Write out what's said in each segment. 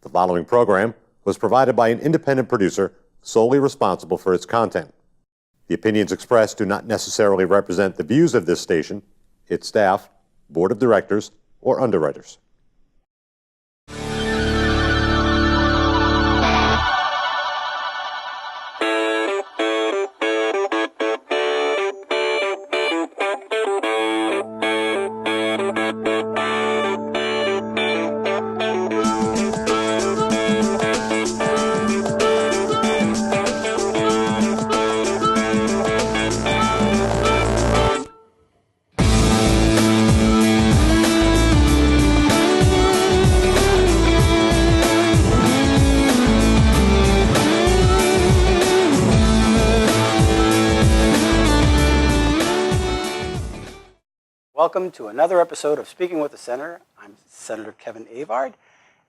The following program was provided by an independent producer solely responsible for its content. The opinions expressed do not necessarily represent the views of this station, its staff, board of directors, or underwriters. Welcome to another episode of Speaking with the Senator. I'm Senator Kevin Avard,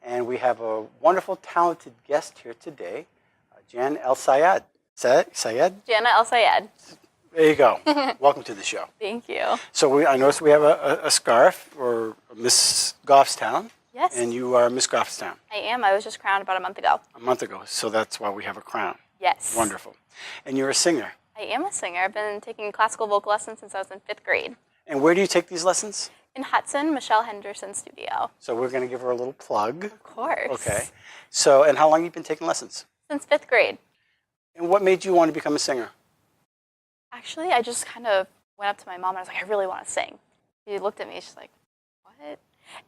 and we have a wonderful, talented guest here today, Jana El-Sayed. Sayed? Jana El-Sayed. There you go. Welcome to the show. Thank you. So I noticed we have a scarf for Miss Goffstown. Yes. And you are Miss Goffstown. I am. I was just crowned about a month ago. A month ago, so that's why we have a crown. Yes. Wonderful. And you're a singer. I am a singer. I've been taking classical vocal lessons since I was in 5th grade. And where do you take these lessons? In Hudson, Michelle Henderson's studio. So we're going to give her a little plug. Of course. Okay. So, and how long have you been taking lessons? Since 5th grade. And what made you want to become a singer? Actually, I just kind of went up to my mom and I was like, I really want to sing. She looked at me, she's like, what?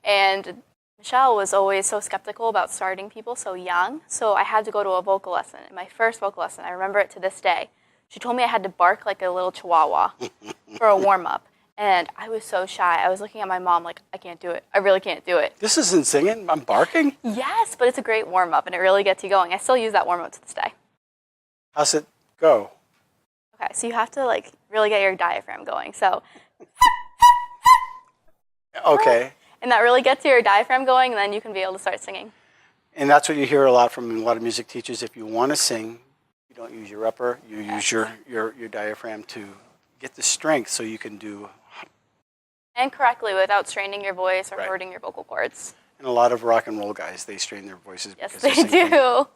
And Michelle was always so skeptical about starting people so young, so I had to go to a vocal lesson. And my first vocal lesson, I remember it to this day. She told me I had to bark like a little chihuahua for a warm-up. And I was so shy. I was looking at my mom like, I can't do it. I really can't do it. This isn't singing. I'm barking? Yes, but it's a great warm-up, and it really gets you going. I still use that warm-up to this day. How's it go? Okay, so you have to like really get your diaphragm going. So, okay. And that really gets your diaphragm going, and then you can be able to start singing. And that's what you hear a lot from a lot of music teachers. If you want to sing, you don't use your upper. You use your diaphragm to get the strength so you can do. And correctly, without straining your voice or Right. hurting your vocal cords. And a lot of rock and roll guys, they strain their voices. Yes, because they sing do.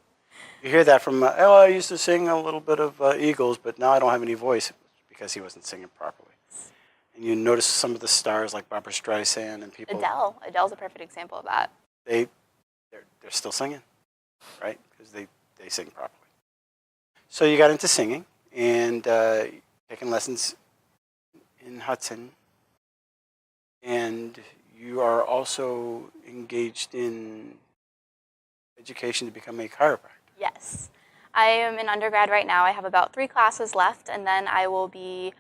You hear that from, I used to sing a little bit of Eagles, but now I don't have any voice because he wasn't singing properly. And you notice some of the stars like Barbra Streisand and people. Adele's a perfect example of that. They're still singing, right? Because they sing properly. So you got into singing and taking lessons in Hudson. And you are also engaged in education to become a chiropractor. Yes. I am in undergrad right now. I have about 3 classes left, and then I will be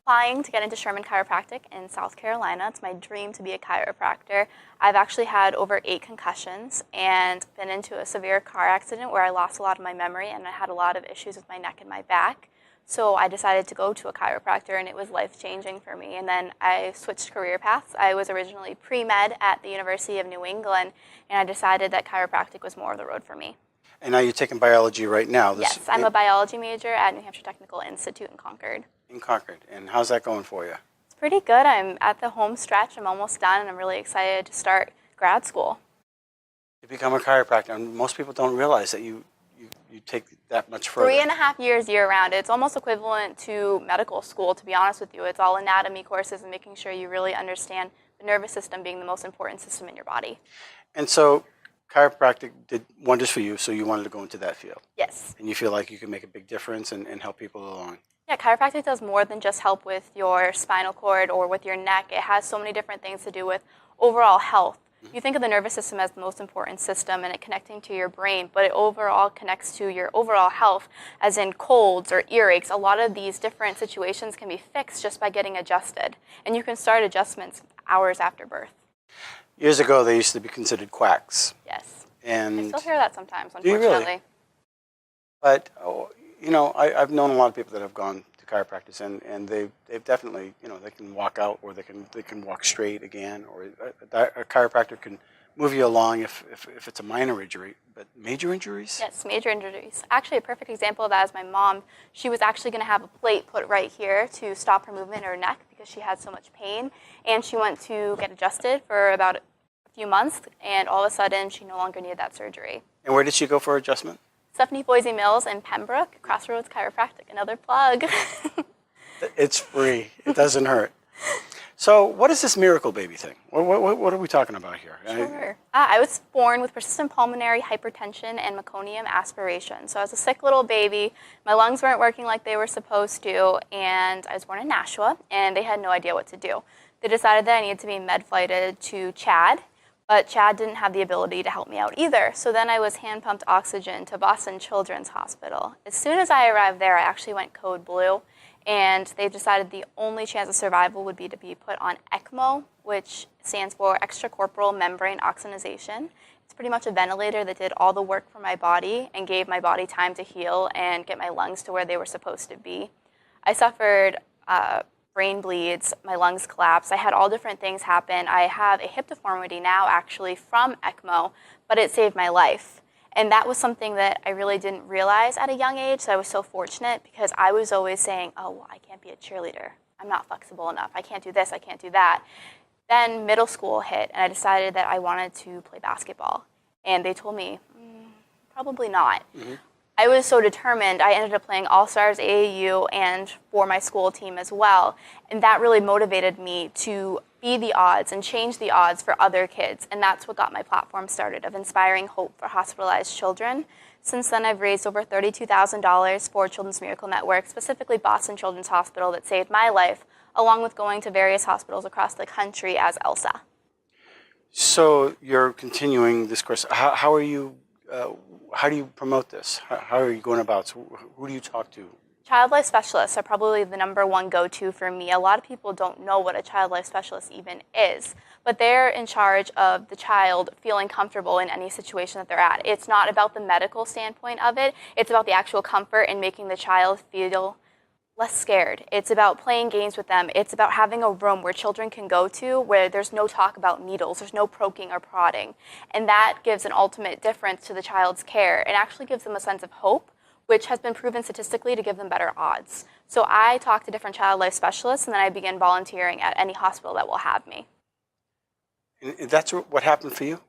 applying to get into Sherman Chiropractic in South Carolina. It's my dream to be a chiropractor. I've actually had over 8 concussions and been into a severe car accident where I lost a lot of my memory, and I had a lot of issues with my neck and my back. So I decided to go to a chiropractor, and it was life-changing for me. And then I switched career paths. I was originally pre-med at the University of New England, and I decided that chiropractic was more of the road for me. And now you're taking biology right now. Yes, I'm a biology major at New Hampshire Technical Institute in Concord. In Concord. And how's that going for you? It's pretty good. I'm at the home stretch. I'm almost done, and I'm really excited to start grad school. To become a chiropractor, and most people don't realize that you take that much further. 3.5 years year-round. It's almost equivalent to medical school, to be honest with you. It's all anatomy courses and making sure you really understand the nervous system being the most important system in your body. And so chiropractic did wonders for you, so you wanted to go into that field. Yes. And you feel like you can make a big difference and help people along. Yeah, chiropractic does more than just help with your spinal cord or with your neck. It has so many different things to do with overall health. You think of the nervous system as the most important system and it connecting to your brain, but it overall connects to your overall health, as in colds or earaches. A lot of these different situations can be fixed just by getting adjusted. And you can start adjustments hours after birth. Years ago, they used to be considered quacks. Yes. And I still hear that sometimes, Do you unfortunately. really? But, I've known a lot of people that have gone to chiropractors, and they've definitely, they can walk out or they can walk straight again, or a chiropractor can move you along if it's a minor injury. But major injuries? Yes, major injuries. Actually, a perfect example of that is my mom. She was actually going to have a plate put right here to stop her movement in her neck because she had so much pain, and she went to get adjusted for about few months, and all of a sudden she no longer needed that surgery. And where did she go for adjustment? Stephanie Boise Mills in Pembroke, Crossroads Chiropractic, another plug. It's free. It doesn't hurt. So what is this miracle baby thing? What are we talking about here? Sure. I was born with persistent pulmonary hypertension and meconium aspiration. So I was a sick little baby. My lungs weren't working like they were supposed to, and I was born in Nashua, and they had no idea what to do. They decided that I needed to be med-flighted to Chad, but Chad didn't have the ability to help me out either. So then I was hand-pumped oxygen to Boston Children's Hospital. As soon as I arrived there, I actually went code blue, and they decided the only chance of survival would be to be put on ECMO, which stands for extracorporeal membrane oxygenation. It's pretty much a ventilator that did all the work for my body and gave my body time to heal and get my lungs to where they were supposed to be. I suffered brain bleeds, my lungs collapsed. I had all different things happen. I have a hip deformity now actually from ECMO, but it saved my life. And that was something that I really didn't realize at a young age, so I was so fortunate because I was always saying, oh, well, I can't be a cheerleader. I'm not flexible enough. I can't do this, I can't do that. Then middle school hit, and I decided that I wanted to play basketball. And they told me, probably not. Mm-hmm. I was so determined, I ended up playing All-Stars AAU and for my school team as well. And that really motivated me to be the odds and change the odds for other kids. And that's what got my platform started, of inspiring hope for hospitalized children. Since then, I've raised over $32,000 for Children's Miracle Network, specifically Boston Children's Hospital, that saved my life, along with going to various hospitals across the country as Elsa. So you're continuing this course. How are you? How do you promote this? How are you going about? So who do you talk to? Child life specialists are probably the #1 go-to for me. A lot of people don't know what a child life specialist even is, but they're in charge of the child feeling comfortable in any situation that they're at. It's not about the medical standpoint of it. It's about the actual comfort and making the child feel less scared. It's about playing games with them. It's about having a room where children can go to where there's no talk about needles, there's no poking or prodding. And that gives an ultimate difference to the child's care. It actually gives them a sense of hope, which has been proven statistically to give them better odds. So I talk to different child life specialists, and then I begin volunteering at any hospital that will have me. And that's what happened for you?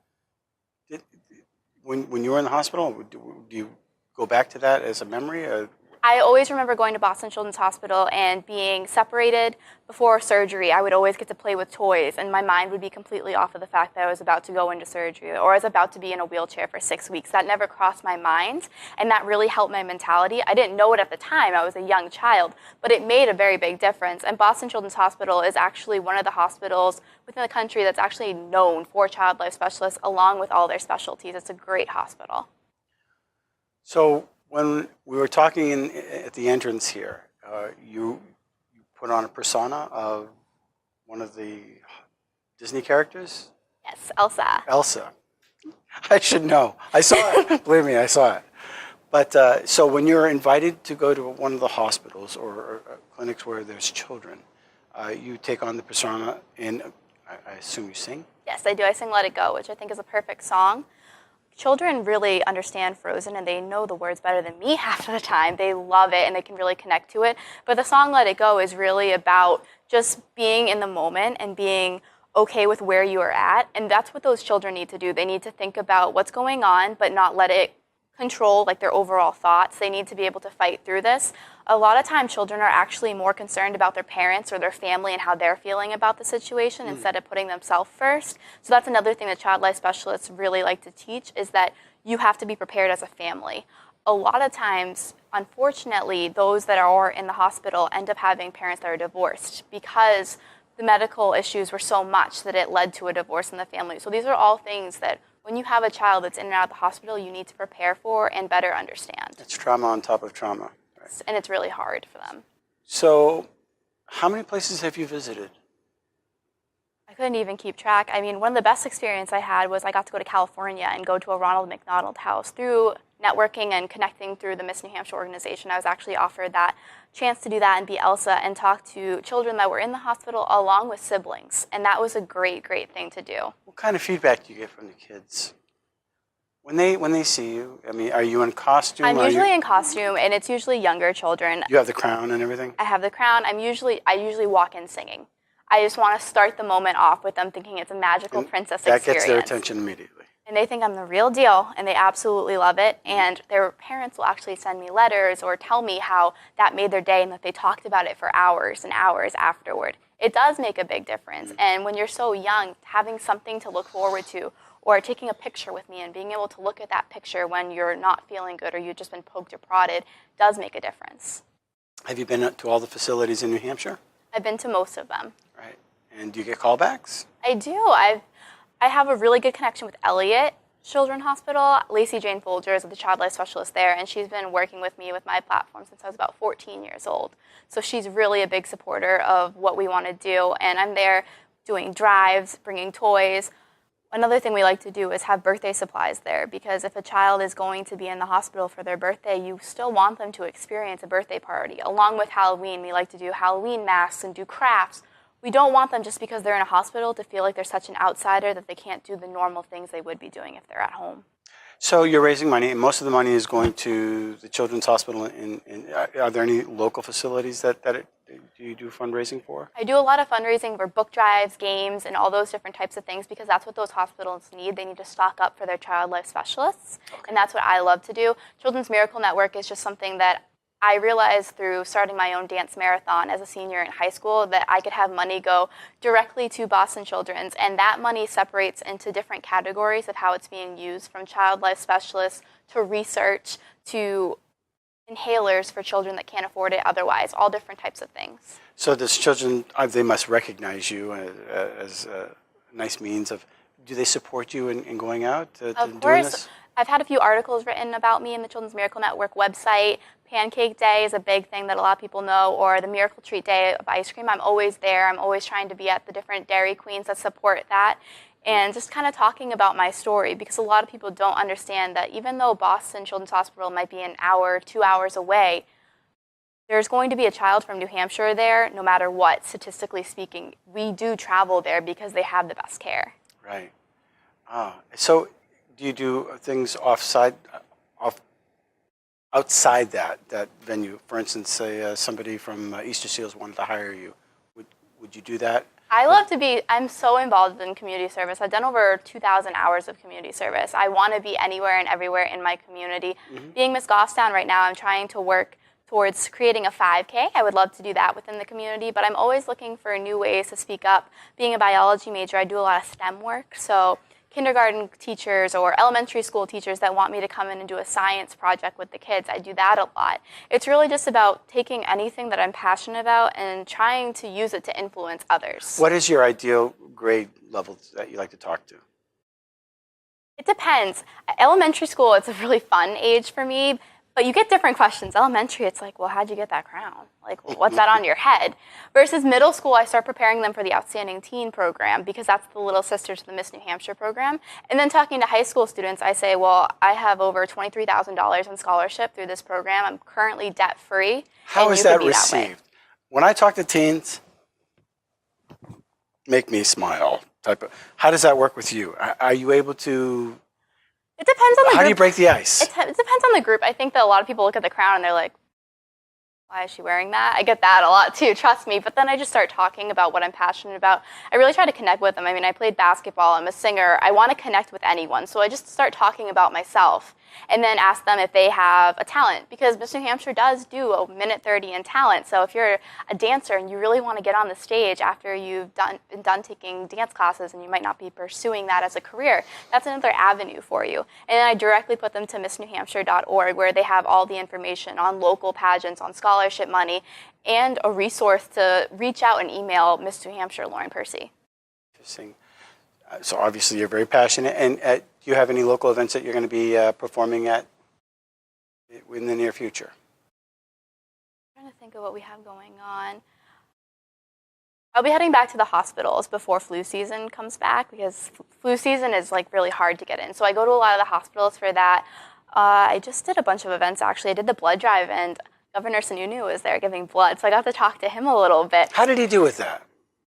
When you were in the hospital, do you go back to that as a memory? Or? I always remember going to Boston Children's Hospital and being separated before surgery. I would always get to play with toys, and my mind would be completely off of the fact that I was about to go into surgery or I was about to be in a wheelchair for 6 weeks. That never crossed my mind, and that really helped my mentality. I didn't know it at the time. I was a young child, but it made a very big difference. And Boston Children's Hospital is actually one of the hospitals within the country that's actually known for child life specialists along with all their specialties. It's a great hospital. So when we were talking at the entrance here, you put on a persona of one of the Disney characters? Yes, Elsa. Elsa. I should know. I saw it. Believe me, I saw it. But so when you're invited to go to one of the hospitals or clinics where there's children, you take on the persona, and I assume you sing? Yes, I do. I sing Let It Go, which I think is a perfect song. Children really understand Frozen, and they know the words better than me half of the time. They love it, and they can really connect to it. But the song Let It Go is really about just being in the moment and being okay with where you are at. And that's what those children need to do. They need to think about what's going on, but not let it control like their overall thoughts. They need to be able to fight through this. A lot of times children are actually more concerned about their parents or their family and how they're feeling about the situation instead of putting themselves first. So that's another thing that child life specialists really like to teach, is that you have to be prepared as a family. A lot of times, unfortunately, those that are in the hospital end up having parents that are divorced because the medical issues were so much that it led to a divorce in the family. So these are all things that when you have a child that's in and out of the hospital, you need to prepare for and better understand. It's trauma on top of trauma. Right? And it's really hard for them. So how many places have you visited? I couldn't even keep track. I mean, one of the best experiences I had was I got to go to California and go to a Ronald McDonald House. Through networking and connecting through the Miss New Hampshire organization, I was actually offered that chance to do that and be Elsa and talk to children that were in the hospital along with siblings. And that was a great, great thing to do. What kind of feedback do you get from the kids? When they see you, I mean, are you in costume? I'm usually in costume, and it's usually younger children. You have the crown and everything? I have the crown. I usually walk in singing. I just want to start the moment off with them thinking it's a magical princess That experience. gets their attention immediately. And they think I'm the real deal, and they absolutely love it. And their parents will actually send me letters or tell me how that made their day and that they talked about it for hours and hours afterward. It does make a big difference. And when you're so young, having something to look forward to, or taking a picture with me and being able to look at that picture when you're not feeling good or you've just been poked or prodded, does make a difference. Have you been to all the facilities in New Hampshire? I've been to most of them. Right. And do you get callbacks? I do. I have a really good connection with Elliott Children's Hospital. Lacey Jane Folger is the child life specialist there, and she's been working with me with my platform since I was about 14 years old. So she's really a big supporter of what we want to do, and I'm there doing drives, bringing toys. Another thing we like to do is have birthday supplies there, because if a child is going to be in the hospital for their birthday, you still want them to experience a birthday party. Along with Halloween, we like to do Halloween masks and do crafts. We don't want them, just because they're in a hospital, to feel like they're such an outsider that they can't do the normal things they would be doing if they're at home. So you're raising money, and most of the money is going to the Children's Hospital. Are there any local facilities that you do fundraising for? I do a lot of fundraising for book drives, games, and all those different types of things, because that's what those hospitals need. They need to stock up for their child life specialists, and that's what I love to do. Children's Miracle Network is just something that I realized through starting my own dance marathon as a senior in high school that I could have money go directly to Boston Children's, and that money separates into different categories of how it's being used, from child life specialists to research to inhalers for children that can't afford it otherwise, all different types of things. So this children, they must recognize you as a nice means of, do they support you in going out to doing this? I've had a few articles written about me in the Children's Miracle Network website. Pancake Day is a big thing that a lot of people know, or the Miracle Treat Day of ice cream. I'm always there. I'm always trying to be at the different Dairy Queens that support that, and just kind of talking about my story, because a lot of people don't understand that even though Boston Children's Hospital might be an hour, 2 hours away, there's going to be a child from New Hampshire there no matter what, statistically speaking. We do travel there because they have the best care. Right. So do you do things outside that venue? For instance, say somebody from Easter Seals wanted to hire you. Would you do that? I'm so involved in community service. I've done over 2,000 hours of community service. I want to be anywhere and everywhere in my community. Being Miss Goffstown right now, I'm trying to work towards creating a 5K. I would love to do that within the community, but I'm always looking for new ways to speak up. Being a biology major, I do a lot of STEM work, so kindergarten teachers or elementary school teachers that want me to come in and do a science project with the kids, I do that a lot. It's really just about taking anything that I'm passionate about and trying to use it to influence others. What is your ideal grade level that you like to talk to? It depends. Elementary school, it's a really fun age for me, but you get different questions. Elementary, it's like, well, how'd you get that crown? Like, what's that on your head? Versus middle school, I start preparing them for the Outstanding Teen program, because that's the little sisters of the Miss New Hampshire program. And then talking to high school students, I say, well, I have over $23,000 in scholarship through this program. I'm currently debt-free. How is that received? When I talk to teens, make me smile how does that work with you? Are you able to... It depends on the group. How do you break the ice? It depends on the group. I think that a lot of people look at the crown and they're like, why is she wearing that? I get that a lot too, trust me. But then I just start talking about what I'm passionate about. I really try to connect with them. I mean, I played basketball. I'm a singer. I want to connect with anyone. So I just start talking about myself and then ask them if they have a talent. Because Miss New Hampshire does do a minute 30 in talent. So if you're a dancer and you really want to get on the stage after you've been done taking dance classes and you might not be pursuing that as a career, that's another avenue for you. And then I directly put them to missnewhampshire.org, where they have all the information on local pageants, on scholarship money, and a resource to reach out and email Miss New Hampshire Lauren Percy. Interesting. So obviously you're very passionate. And do you have any local events that you're going to be performing at in the near future? I'm trying to think of what we have going on. I'll be heading back to the hospitals before flu season comes back, because flu season is like really hard to get in. So I go to a lot of the hospitals for that. I just did a bunch of events, actually. I did the blood drive, and Governor Sununu was there giving blood, so I got to talk to him a little bit. How did he do with that?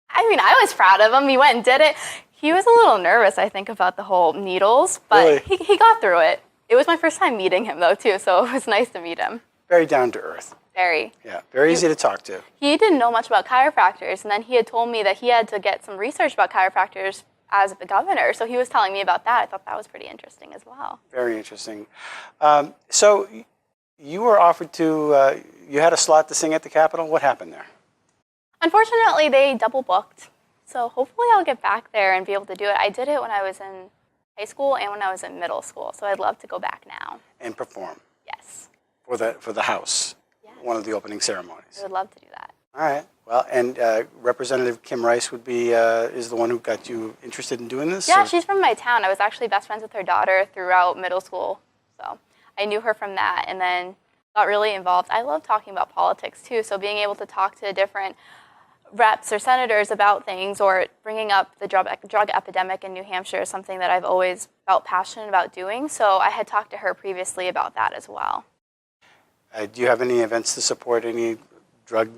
I mean, I was proud of him. He went and did it. He was a little nervous, I think, about the whole needles, but Really? he got through it. It was my first time meeting him, though, too, so it was nice to meet him. Very down to earth. Very. Yeah, very easy to talk to. He didn't know much about chiropractors, and then he had told me that he had to get some research about chiropractors as the governor, so he was telling me about that. I thought that was pretty interesting as well. Very interesting. So you were offered to, you had a slot to sing at the Capitol. What happened there? Unfortunately, they double booked, so hopefully I'll get back there and be able to do it. I did it when I was in high school and when I was in middle school, so I'd love to go back now. And perform. Yes. For the House, Yes. one of the opening ceremonies. I would love to do that. All right. Well, and Representative Kim Rice would be is the one who got you interested in doing this? Yeah, or? she's from my town. I was actually best friends with her daughter throughout middle school, so I knew her from that, and then got really involved. I love talking about politics too, so being able to talk to different reps or senators about things, or bringing up the drug epidemic in New Hampshire is something that I've always felt passionate about doing. So I had talked to her previously about that as well. Do you have any events to support any drug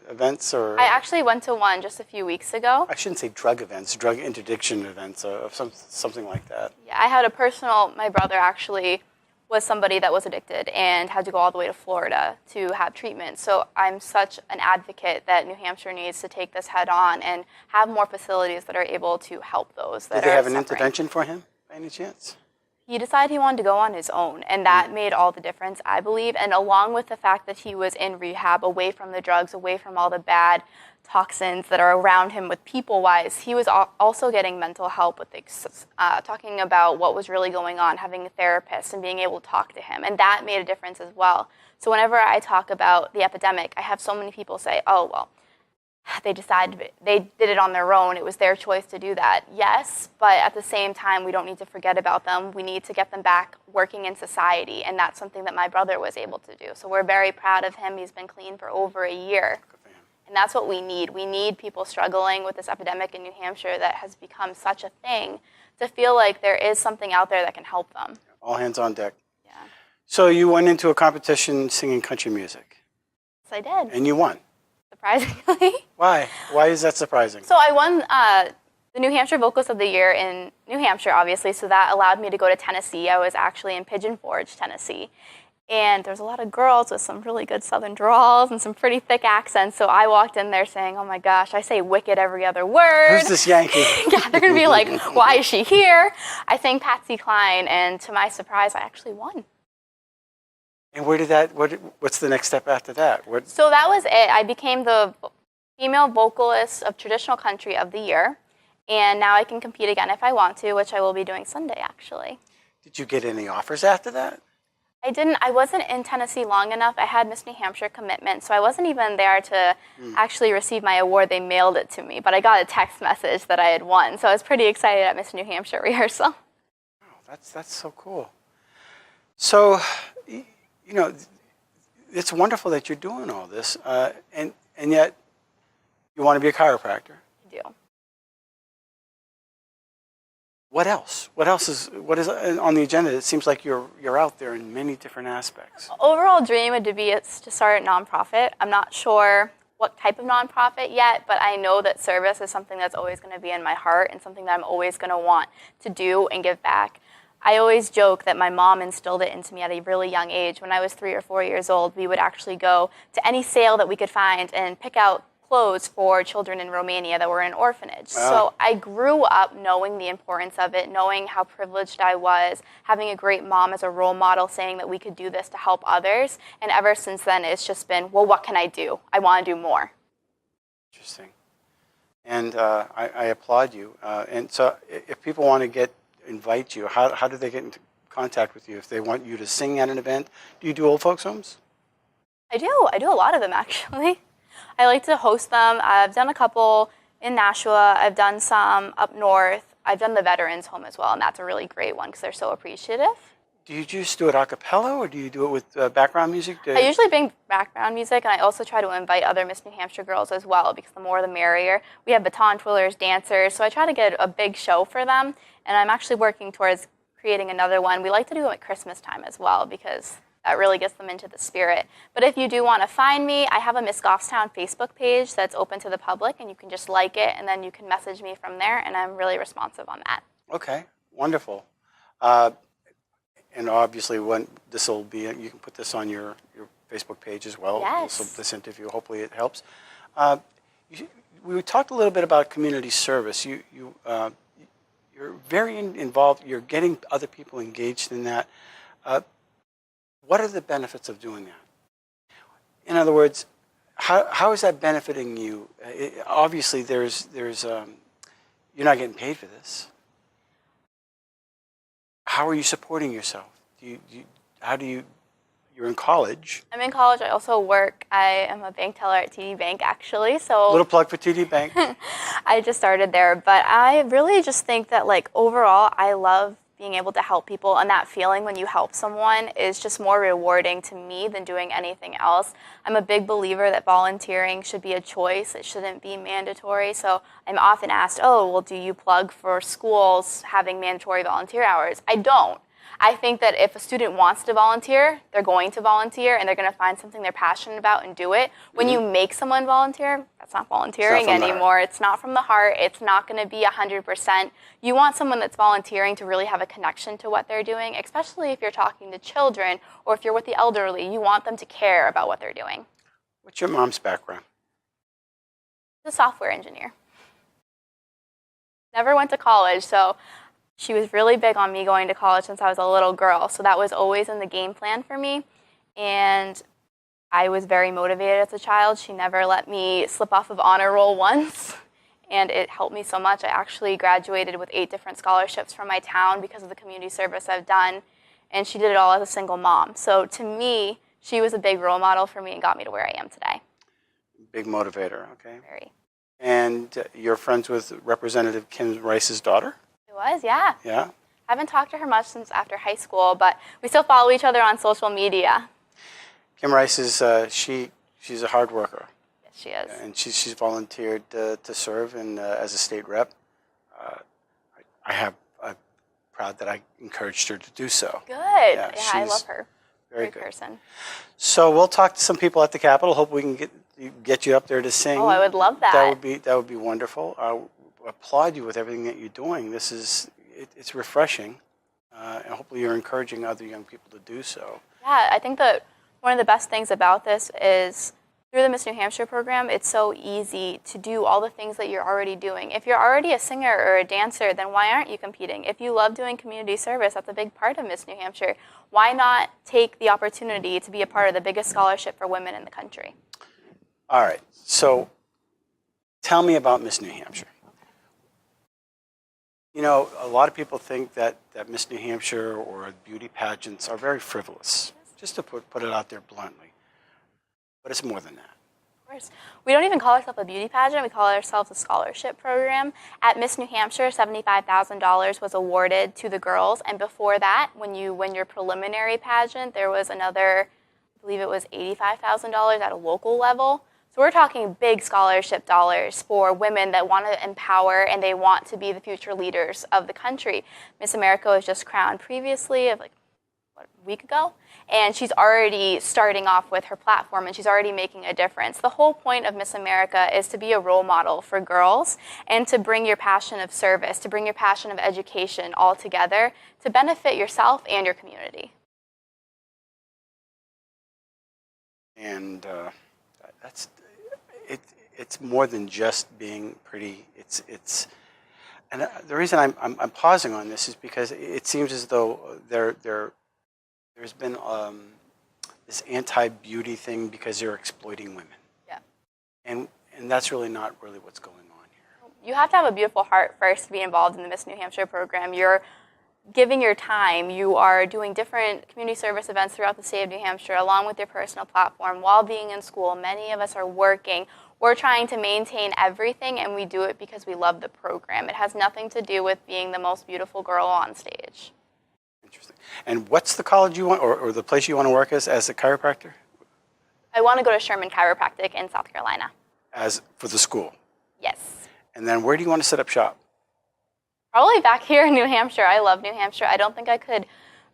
events? Or I actually went to one just a few weeks ago. I shouldn't say drug events, drug interdiction events, or something like that. Yeah, I had my brother actually was somebody that was addicted and had to go all the way to Florida to have treatment. So I'm such an advocate that New Hampshire needs to take this head on and have more facilities that are able to help those that are Did they have an suffering. intervention for him, by any chance? He decided he wanted to go on his own, and that made all the difference, I believe. And along with the fact that he was in rehab, away from the drugs, away from all the bad toxins that are around him with people-wise, he was also getting mental help with talking about what was really going on, having a therapist and being able to talk to him. And that made a difference as well. So whenever I talk about the epidemic, I have so many people say, oh, well, they did it on their own. It was their choice to do that. Yes, but at the same time, we don't need to forget about them. We need to get them back working in society, and that's something that my brother was able to do. So we're very proud of him. He's been clean for over a year. Good for him. And that's what we need. We need people struggling with this epidemic in New Hampshire that has become such a thing to feel like there is something out there that can help them. All hands on deck. Yeah. So you went into a competition singing country music, So I did, and you won. surprisingly. Why? Why is that surprising? So I won the New Hampshire Vocalist of the Year in New Hampshire, obviously, so that allowed me to go to Tennessee. I was actually in Pigeon Forge, Tennessee. And there's a lot of girls with some really good southern drawls and some pretty thick accents, so I walked in there saying, oh my gosh, I say wicked every other word. Who's this Yankee? Yeah, they're going to be like, why is she here? I sang Patsy Cline, and to my surprise, I actually won. And what's the next step after that? So that was it. I became the female vocalist of traditional country of the year, and now I can compete again if I want to, which I will be doing Sunday, actually. Did you get any offers after that? I wasn't in Tennessee long enough. I had Miss New Hampshire commitment, so I wasn't even there to actually receive my award. They mailed it to me, but I got a text message that I had won, so I was pretty excited at Miss New Hampshire rehearsal. Oh, that's so cool. So, you know, it's wonderful that you're doing all this, and yet you want to be a chiropractor. I do. What else? What is on the agenda? It seems like you're out there in many different aspects. Overall dream would be to start a nonprofit. I'm not sure what type of nonprofit yet, but I know that service is something that's always going to be in my heart and something that I'm always going to want to do and give back. I always joke that my mom instilled it into me at a really young age. When I was 3 or 4 years old, we would actually go to any sale that we could find and pick out clothes for children in Romania that were in orphanage. Wow. So I grew up knowing the importance of it, knowing how privileged I was, having a great mom as a role model saying that we could do this to help others. And ever since then, it's just been, well, what can I do? I want to do more. Interesting. And I applaud you. And so if people want to invite you, how do they get into contact with you? If they want you to sing at an event, do you do old folks' homes? I do a lot of them, actually. I like to host them. I've done a couple in Nashua. I've done some up north. I've done the Veterans Home as well, and that's a really great one because they're so appreciative. Do you just do it a cappella, or do you do it with background music? I usually bring background music, and I also try to invite other Miss New Hampshire girls as well because the more the merrier. We have baton twirlers, dancers, so I try to get a big show for them, and I'm actually working towards creating another one. We like to do it at Christmas time as well because that really gets them into the spirit. But if you do want to find me, I have a Miss Goffstown Facebook page that's open to the public, and you can just like it, and then you can message me from there, and I'm really responsive on that. Okay, wonderful. And obviously, when this will be, you can put this on your Facebook page as well. Yes. So this interview, hopefully it helps. We talked a little bit about community service. You're very involved. You're getting other people engaged in that. What are the benefits of doing that? In other words, how is that benefiting you? Obviously, there's you're not getting paid for this. How are you supporting yourself? You're in college. I'm in college. I also work. I am a bank teller at TD Bank, actually. So Little plug for TD Bank. I just started there, but I really just think that, like, overall, I love being able to help people, and that feeling when you help someone is just more rewarding to me than doing anything else. I'm a big believer that volunteering should be a choice. It shouldn't be mandatory. So I'm often asked, oh, well, do you plug for schools having mandatory volunteer hours? I don't. I think that if a student wants to volunteer, they're going to volunteer, and they're going to find something they're passionate about and do it. When you make someone volunteer, that's not volunteering anymore. It's not from the heart. It's not going to be 100%. You want someone that's volunteering to really have a connection to what they're doing, especially if you're talking to children or if you're with the elderly. You want them to care about what they're doing. What's your mom's background? She's a software engineer. Never went to college, so she was really big on me going to college since I was a little girl, so that was always in the game plan for me, and I was very motivated as a child. She never let me slip off of honor roll once, and it helped me so much. I actually graduated with 8 different scholarships from my town because of the community service I've done, and she did it all as a single mom. So to me, she was a big role model for me and got me to where I am today. Big motivator, okay. Very. And you're friends with Representative Kim Rice's daughter? It was, yeah. Yeah? I haven't talked to her much since after high school, but we still follow each other on social media. Kim Rice is she's a hard worker. Yes, she is. And she's volunteered to serve as a state rep. I'm proud that I encouraged her to do so. Good. Yeah, I she's love her. Very Great good. person. So we'll talk to some people at the Capitol. Hope we can get you up there to sing. Oh, I would love that. That would be wonderful. I applaud you with everything that you're doing. It's refreshing, and hopefully you're encouraging other young people to do so. Yeah, I think that one of the best things about this is through the Miss New Hampshire program, it's so easy to do all the things that you're already doing. If you're already a singer or a dancer, then why aren't you competing? If you love doing community service, that's a big part of Miss New Hampshire. Why not take the opportunity to be a part of the biggest scholarship for women in the country? All right, so tell me about Miss New Hampshire. You know, a lot of people think that Miss New Hampshire or beauty pageants are very frivolous, just to put it out there bluntly. But it's more than that. Of course. We don't even call ourselves a beauty pageant. We call ourselves a scholarship program. At Miss New Hampshire, $75,000 was awarded to the girls. And before that, when you win your preliminary pageant, there was another, I believe it was $85,000 at a local level. So we're talking big scholarship dollars for women that want to empower and they want to be the future leaders of the country. Miss America was just crowned previously, a week ago, and she's already starting off with her platform and she's already making a difference. The whole point of Miss America is to be a role model for girls and to bring your passion of service, to bring your passion of education all together to benefit yourself and your community. And it's more than just being pretty. And the reason I'm pausing on this is because it seems as though there's been this anti-beauty thing because you're exploiting women. Yeah. And that's really not really what's going on here. You have to have a beautiful heart first to be involved in the Miss New Hampshire program. You're giving your time. You are doing different community service events throughout the state of New Hampshire along with your personal platform while being in school. Many of us are working. We're trying to maintain everything, and we do it because we love the program. It has nothing to do with being the most beautiful girl on stage. Interesting. And what's the college you want, or the place you want to work as a chiropractor? I want to go to Sherman Chiropractic in South Carolina. As for the school? Yes. And then where do you want to set up shop? Probably back here in New Hampshire. I love New Hampshire. I don't think I could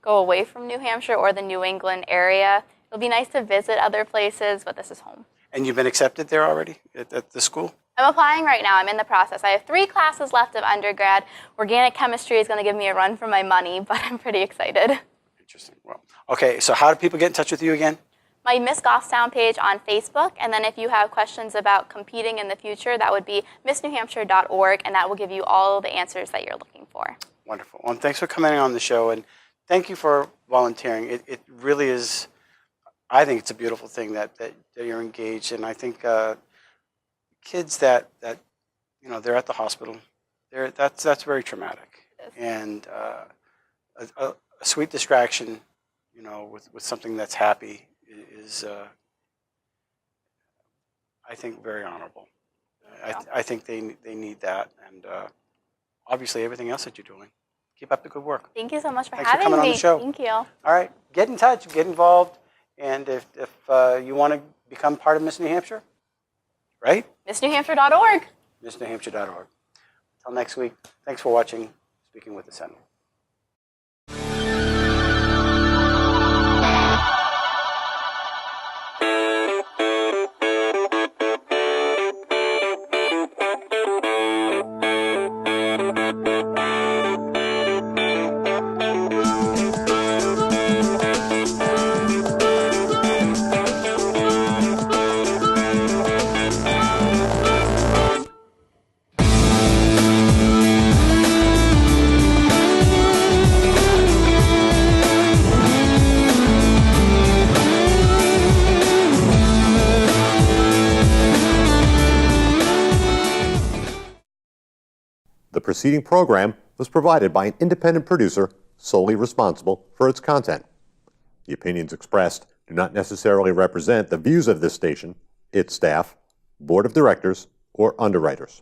go away from New Hampshire or the New England area. It'll be nice to visit other places, but this is home. And you've been accepted there already at the school? I'm applying right now. I'm in the process. I have 3 classes left of undergrad. Organic chemistry is going to give me a run for my money, but I'm pretty excited. Interesting. Well, okay, so how do people get in touch with you again? my Miss Goffstown page on Facebook, and then if you have questions about competing in the future, that would be missnewhampshire.org, and that will give you all the answers that you're looking for. Wonderful. Well, thanks for coming on the show, and thank you for volunteering. It really is, I think it's a beautiful thing that you're engaged in. I think kids that they're at the hospital, that's very traumatic. Yes. And a sweet distraction, with something that's happy is, I think, very honorable. I think they need that, and obviously everything else that you're doing. Keep up the good work. Thank you so much for Thanks having for coming me. on the show. Thank you. All right, get in touch, get involved, and if you want to become part of Miss New Hampshire, right? MissNewHampshire.org. MissNewHampshire.org. Until next week, thanks for watching Speaking with the Sentinel. The preceding program was provided by an independent producer solely responsible for its content. The opinions expressed do not necessarily represent the views of this station, its staff, board of directors, or underwriters.